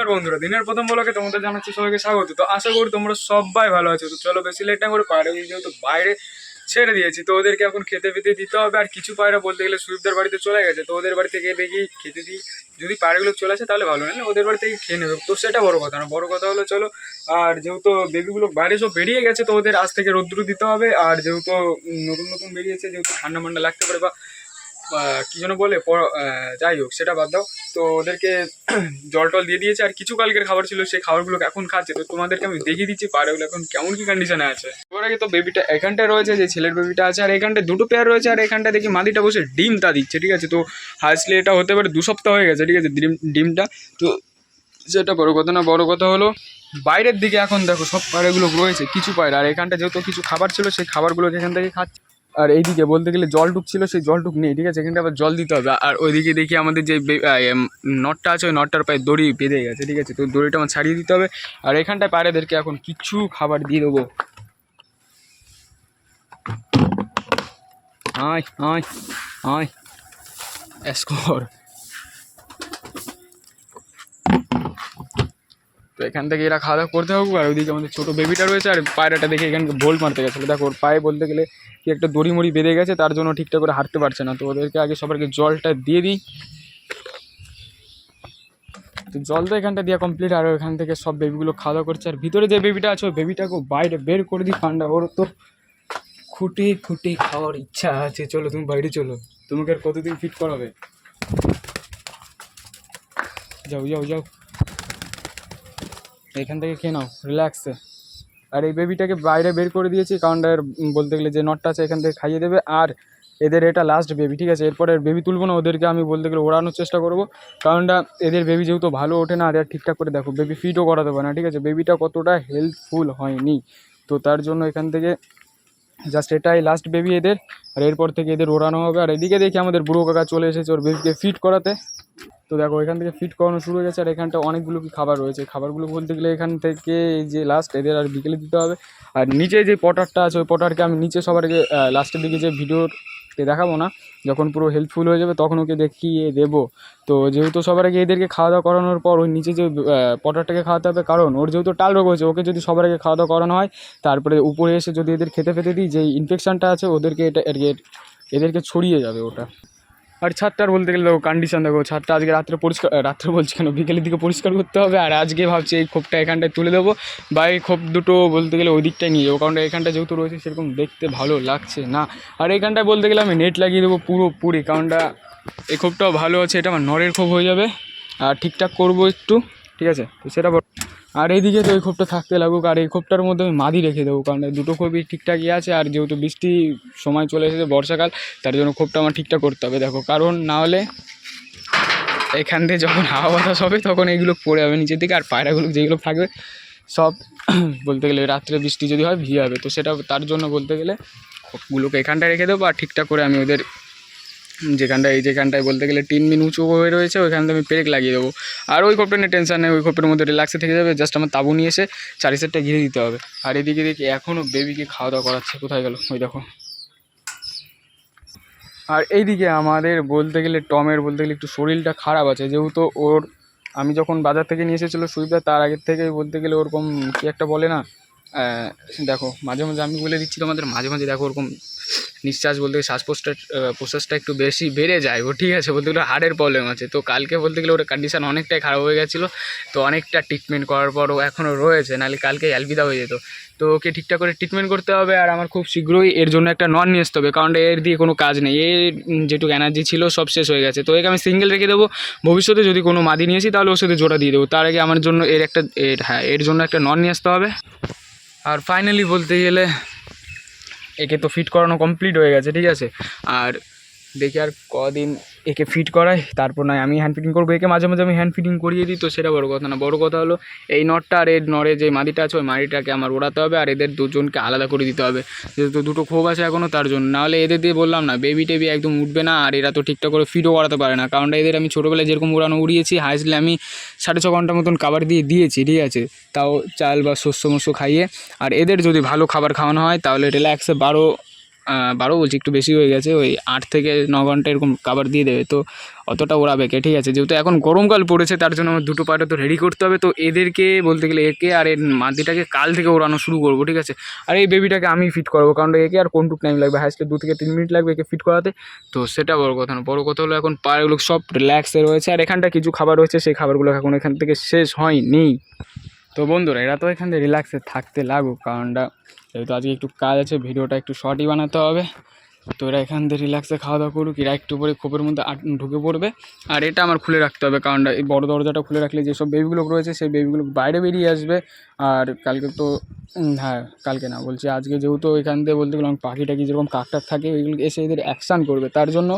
আর বন্ধুরা, দিনের প্রথম ব্লগে তোমাদের জানাচ্ছি সবাইকে স্বাগত। তো আশা করি তোমরা সবাই ভালো আছো। তো চলো বেশি লেট না করে পায়রা যেহেতু বাইরে ছেড়ে দিয়েছি, তো ওদেরকে এখন খেতে ফেতে দিতে হবে। আর কিছু পায়রা বলতে গেলে সুইপদের বাড়িতে চলে গেছে, তো ওদের বাড়ি থেকে দেখি খেতে দিই। যদি পায়রাগুলো চলে আসে তাহলে ভালো, নাহলে ওদের বাড়ি থেকে খেয়ে নেবে। তো সেটা বড় কথা না, বড় কথা হলো চলো। আর যেহেতু বেবিগুলো বাইরে সব বেরিয়ে গেছে, তো ওদের আজ থেকে রোদ্দুর দিতে হবে। আর যেহেতু নতুন নতুন বেরিয়েছে, যেহেতু ঠান্ডা মান্ডা লাগতে পারে বা কি যেন বলে, যাই হোক সেটা বাদ দাও। তো ওদেরকে জল টল দিয়ে দিয়েছে, আর কিছু কালকের খাবার ছিল সেই খাবারগুলো এখন খাচ্ছে। তো তোমাদেরকে আমি দেখিয়ে দিচ্ছি পায়রাগুলো এখন কেমন কি কন্ডিশনে আছে। এবার আগে তো বেবিটা এখানটায় রয়েছে, যে ছেলের বেবিটা আছে, আর এখানটায় দুটো পেয়ার রয়েছে, আর এখানটা দেখি মাদিটা বসে ডিম তা দিচ্ছে। ঠিক আছে, তো হাসলে এটা হতে পারে 2 সপ্তাহ হয়ে গেছে। ঠিক আছে, ডিমটা তো সেটা বড় কথা না, বড় কথা হলো বাইরের দিকে এখন দেখো সব পায়রাগুলো রয়েছে, কিছু পায়রা। আর এখানটা যেহেতু কিছু খাবার ছিল সেই খাবারগুলোকে এখান থেকে খাচ্ছে। আর এইদিকে বলতে গেলে জলটুক ছিল, সেই জলটুক নেই। ঠিক আছে, এখানটা আবার জল দিতে হবে। আর ওইদিকে দেখি আমাদের যে নটটা আছে, ওই নটটার পায়ে দড়ি বেঁধে গেছে। ঠিক আছে, তো দড়িটা আমার ছাড়িয়ে দিতে হবে। আর এখানটায় পায়রাদেরকে এখন কিছু খাবার দিয়ে দেবো। আয় আয় আয় এসকর। তো এখান থেকে এরা খাওয়া দাওয়া করতে হবে। আর ওইদিকে আমাদের ছোটো বেবিটা রয়েছে, আর পায়রাটা দেখে এখানকে বোল্ট মারতে গেছিলো। দেখো ওর পায়ে বলতে গেলে কি একটা দড়ি মুড়ি বেঁধে গেছে, তার জন্য ঠিকঠাক করে হাঁটতে পারছে না। তো ওদেরকে আগে সবাইকে জলটা দিয়ে দিই। তো জল তো এখানটা দেওয়া কমপ্লিট। আর ওইখান থেকে সব বেবিগুলো খাওয়া দাওয়া করছে। আর ভিতরে যে বেবিটা আছে ওই বেবিটাকে বাইরে বের করে দিই ঠান্ডা। ওর তো খুঁটে খুঁটে খাওয়ার ইচ্ছা আছে। চলো তুমি বাইরে চলো, তোমাকে আর কতদিন ফিট করাবে। যাও যাও যাও, এখান থেকে খেয়ে নাও রিল্যাক্সে। আর এই বেবিটাকে বাইরে বের করে দিয়েছি, কারণ বলতে গেলে যে নটটা আছে এখান থেকে খাইয়ে দেবে। আর এদের এটা লাস্ট বেবি। ঠিক আছে, এরপরে বেবি তুলবো না, ওদেরকে আমি বলতে গেলে ওড়ানোর চেষ্টা করবো। কারণটা এদের বেবি যেহেতু ভালো ওঠে না, আর ঠিকঠাক করে দেখো বেবি ফিটও করাতে পারে না। ঠিক আছে, বেবিটা কতটা হেল্পফুল হয়নি, তো তার জন্য এখান থেকে জাস্ট এটাই লাস্ট বেবি এদের। আর এরপর থেকে এদের ওড়ানো হবে। আর এদিকে দেখি আমাদের বুড়ো কাকা চলে এসেছে ওর বেবিকে ফিট করাতে। তো দেখো এখান থেকে ফিট করানো শুরু হয়ে গেছে। আর এখানটা অনেকগুলো কি খাবার রয়েছে, খাবারগুলো বলতে গেলে এখান থেকে এই যে লাস্ট এদের আর বিকেলে দিতে হবে। আর নিচে যে পটারটা আছে ওই পটারকে আমি নিচে সবার আগে লাস্টের দিকে যে ভিডিওতে দেখাবো না, যখন পুরো হেল্পফুল হয়ে যাবে তখন ওকে দেখিয়ে দেবো। তো যেহেতু সবার আগে এদেরকে খাওয়া দাওয়া করানোর পর ওই নিচে যে পটারটাকে খাওয়াতে হবে, কারণ ওর যেহেতু টাল রোগ হয়েছে, ওকে যদি সবার আগে খাওয়া দাওয়া করানো হয় তারপরে উপরে এসে যদি এদের খেতে ফেতে দিই, যেই ইনফেকশানটা আছে ওদেরকে এদেরকে ছড়িয়ে যাবে ওটা। আর ছাদটার বলতে গেলে দেখো কন্ডিশন, দেখো ছাদটা আজকে রাত্রে পরিষ্কার, রাত্রে বলছি কেন, বিকেলের দিকে পরিষ্কার করতে হবে। আর আজকে ভাবছি এই খোপটা এখানটায় তুলে দেবো, বা এই খোপ দুটো বলতে গেলে ওই দিকটায় নিয়ে যাবো, কারণ এখানটা যেহেতু রয়েছে সেরকম দেখতে ভালো লাগছে না। আর এইখানটায় বলতে গেলে আমি নেট লাগিয়ে দেবো পুরোপুরি, কারণটা এই খোপটাও ভালো আছে, এটা আমার নরের খোপ হয়ে যাবে। আর ঠিকঠাক করবো একটু, ঠিক আছে, তো সেটা। আর এইদিকে তো এই খোপটা থাকতে লাগুক। আর এই খোপটার মধ্যে আমি মাদি রেখে দেবো, কারণ দুটো খোপই ঠিকঠাকই আছে। আর যেহেতু বৃষ্টি সময় চলে এসেছে, বর্ষাকাল, তার জন্য খোপটা আমার ঠিকঠাক করতে হবে। দেখো কারণ না হলে এখান থেকে যখন হাওয়া বাতাস হবে তখন এইগুলো পড়ে যাবে নিচের দিকে। আর পায়রাগুলো যেগুলো থাকবে সব বলতে গেলে রাত্রে বৃষ্টি যদি হয় ভিজে যাবে। তো সেটা তার জন্য বলতে গেলে খোপগুলোকে এখানটায় রেখে দেবো। আর ঠিকঠাক করে আমি ওদের যেখানটায় বলতে গেলে 3 মিন উঁচু হয়ে রয়েছে ওইখানটা আমি পেরেক লাগিয়ে দেবো। আর ওই খোপটা নিয়ে টেনশন নেই, ওই খোপের মধ্যে রিল্যাক্সে থেকে যাবে। জাস্ট আমার তাবু নিয়ে এসে 4 সাইডটা ঘিরে দিতে হবে। আর এদিকে দেখি এখনও বেবিকে খাওয়া দাওয়া করাচ্ছে, কোথায় গেল ওই দেখো। আর এইদিকে আমাদের বলতে গেলে টমের বলতে গেলে একটু শরীরটা খারাপ আছে, যেহেতু ওর আমি যখন বাজার থেকে নিয়ে এসেছিলো সুইপটা, তার আগের থেকেই বলতে গেলে ওরকম কী একটা বলে না, দেখো মাঝে মাঝে আমি বলে দিচ্ছি তোমাদের, মাঝে মাঝে দেখো ওরকম নিঃশ্বাস বলতে গেলে প্রশ্বাসটা একটু বেশি বেড়ে যায় ও। ঠিক আছে, বলতে গেলে হার্টের প্রবলেম আছে। তো কালকে বলতে গেলে ওর কন্ডিশান অনেকটাই খারাপ হয়ে গেছিলো। তো অনেকটা ট্রিটমেন্ট করার পরও এখনও রয়েছে, নাহলে কালকে অ্যালবিদা হয়ে যেত। তো ওকে ঠিকঠাক করে ট্রিটমেন্ট করতে হবে। আর আমার খুব শীঘ্রই এর জন্য একটা নন নিয়ে আসতে হবে, কারণ এর দিয়ে কোনো কাজ নেই, এর যেটুকু এনার্জি ছিল সব শেষ হয়ে গেছে। তো একে আমি সিঙ্গেল রেখে দেবো, ভবিষ্যতে যদি কোনো মাদি নিয়েছি তাহলে ওর সাথে জোড়া দিয়ে দেবো। তার আগে আমার জন্য এর জন্য একটা নন নিয়ে আসতে হবে। আর ফাইনালি বলতে গেলে একে তো ফিট করানো কমপ্লিট হয়ে গেছে। ঠিক আছে, আর দেখি আর কদিন একে ফিট করাই, তারপর নয় আমি হ্যান্ড ফিটিং করবো। একে মাঝে মাঝে আমি হ্যান্ড ফিটিং করিয়ে দিই, তো সেটা বড় কথা না। বড় কথা হলো এই নটটা আর এর নরে যে মাদিটা আছে ওই মাদিটাকে আমার ওড়াতে হবে। আর এদের দুজনকে আলাদা করে দিতে হবে, যেহেতু দুটো খোপ আছে এখনও, তার জন্য। নাহলে এদের দিয়ে বললাম না বেবি টেবি একদম উঠবে না। আর এরা তো ঠিকঠাক করে ফিটও করাতে পারে না, কারণ এদের আমি ছোটোবেলায় যেরকম উড়িয়েছি, হাইসলে আমি 6.5 ঘন্টা মতন খাবার দিয়েছি। ঠিক আছে, তাও চাল বা শস্য মস্য খাইয়ে। আর এদের যদি ভালো খাবার খাওয়ানো হয় তাহলে রিল্যাক্সে 12 বলছি, একটু বেশি হয়ে গেছে, ওই 8 থেকে 9 ঘন্টা এরকম কাবার দিয়ে দেবে। তো অতটা ওড়াবে কে, ঠিক আছে। যেহেতু এখন গরমকাল পড়েছে তার জন্য আমার দুটো পায়রা তো রেডি করতে হবে। তো এদেরকে বলতে গেলে একে আর এর মাদিটাকে কাল থেকে ওড়ানো শুরু করবো, ঠিক আছে। আর এই বেবিটাকে আমি ফিট করবো, কারণ একে আর কোনটুক টাইম লাগবে, হাইস্টে 2 থেকে 3 মিনিট লাগবে একে ফিট করাতে। তো সেটা বড় কথা না, বড় কথা হলো এখন পায়রাগুলো সব রিল্যাক্সে রয়েছে, আর এখানটা কিছু খাবার রয়েছে, সেই খাবারগুলো এখন এখান থেকে শেষ হয়নি। তো বন্ধুরা এরা তো এখান থেকে রিল্যাক্সে থাকতে লাগুক, কারণটা যেহেতু আজকে একটু কাজ আছে, ভিডিওটা একটু শর্টই বানাতে হবে। তো এরা এখান থেকে রিল্যাক্সে খাওয়া দাওয়া করুক, এরা একটু পরে খোপের মধ্যে ঢুকে পড়বে। আর এটা আমার খুলে রাখতে হবে, কারণটা এই বড় দরজাটা খুলে রাখলে যেসব বেবিগুলো রয়েছে সেই বেবিগুলো বাইরে বেরিয়ে আসবে। আর কালকে তো হ্যাঁ, কালকে না বলছি আজকে, যেহেতু এখান থেকে বলতে গেলাম পাখি টাকি যেরকম কাকটাক থাকে ওইগুলো এসে এদের অ্যাকশান করবে, তার জন্য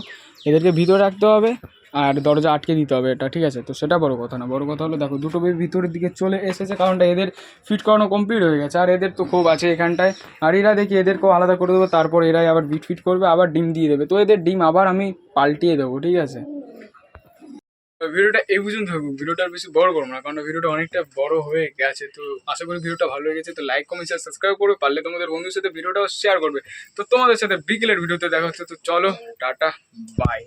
এদেরকে ভিতরে রাখতে হবে আর দরজা আটকে দিতে হবে, এটা ঠিক আছে। তো সেটা বড় কথা না, বড় কথা হলো দেখো দুটো বেবি ভিতরের দিকে চলে এসেছে, কারণটা এদের ফিট করানো কমপ্লিট হয়ে গেছে। আর এদের তো খুব আছে এখানটায়, আর এরা দেখি এদেরকেও আলাদা করে দেবো, তারপর এরাই আবার বিট ফিট করবে, আবার ডিম দিয়ে দেবে। তো এদের ডিম আবার আমি পাল্টিয়ে দেবো, ঠিক আছে। তো ভিডিওটা এই পর্যন্ত থাকুক, ভিডিওটা আর বেশি বড় করবো না, কারণ ভিডিওটা অনেকটা বড় হয়ে গেছে। তো আশা করি ভিডিওটা ভালো লেগেছে। তো লাইক কমেন্ট শেয়ার সাবস্ক্রাইব করবে, পারলে তোমাদের বন্ধুর সাথে ভিডিওটাও শেয়ার করবে। তো তোমাদের সাথে বিকেলের ভিডিওতে দেখা হচ্ছে। তো চলো টাটা, বাই।